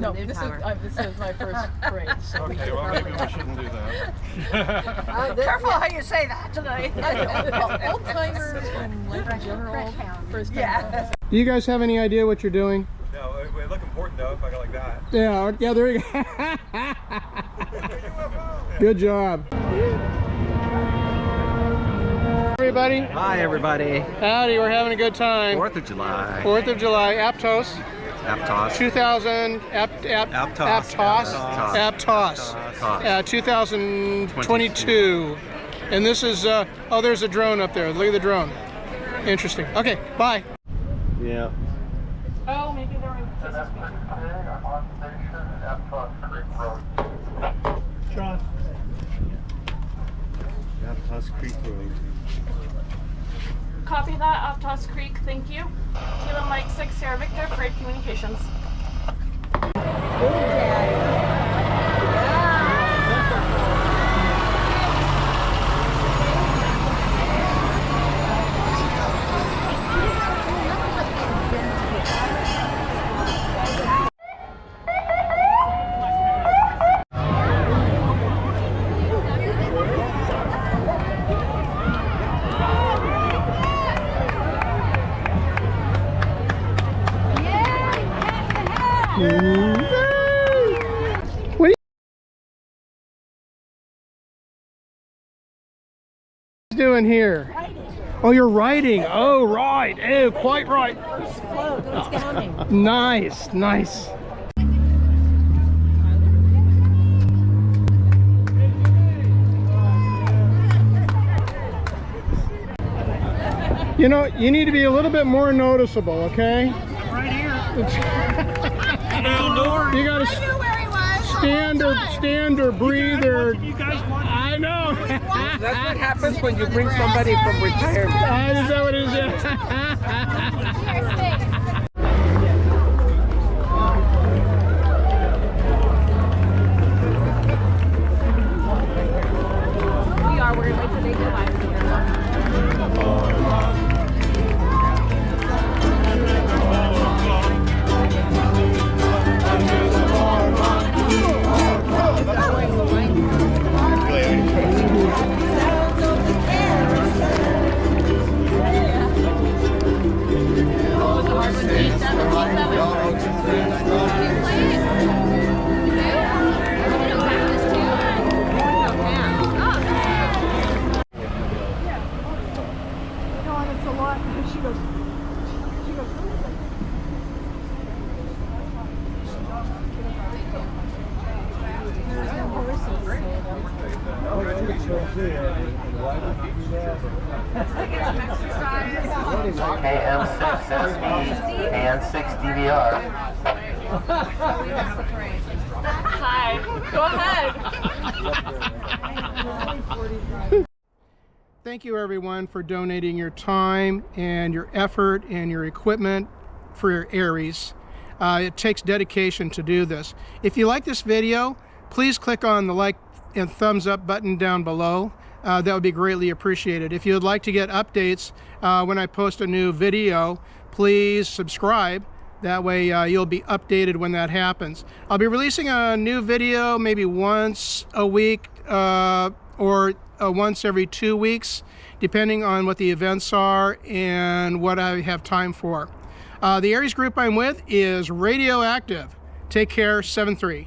on the new tower. This is my first parade. So Okay, well maybe we shouldn't do that. Careful how you say that tonight. Old timers and like general first time. Yeah. Do you guys have any idea what you're doing? No, it look important though if I go like that. Yeah, there you go. Good job. Everybody. Hi, everybody. Howdy, we're having a good time. 4th of July. 4th of July, Aptos. Aptos. 2000, Aptos. 2022. And this is, oh, there's a drone up there. Look at the drone. Interesting. Okay, bye. Yeah. Oh, maybe they're in. John. Aptos Creek Road. Copy that, Aptos Creek, thank you. Kilo Mike 6 Sierra Victor, Parade Communications. What are you doing here? Oh, you're writing. Oh, right. Oh, quite right. Float, it's counting. Nice, nice. You know, you need to be a little bit more noticeable, okay? Right here. You gotta stand or breathe or. You guys want? I know. That's what happens when you bring somebody from retirement. Is that what it is? We are, we're gonna wait till they go by. KM6SE and 6 DVR. Hi, go ahead. Thank you everyone for donating your time and your effort and your equipment for your ARES. It takes dedication to do this. If you like this video, please click on the like and thumbs up button down below. That would be greatly appreciated. If you would like to get updates when I post a new video, please subscribe. That way you'll be updated when that happens. I'll be releasing a new video maybe once a week or once every 2 weeks, depending on what the events are and what I have time for. The ARES group I'm with is Radioactive. Take care, 7-3.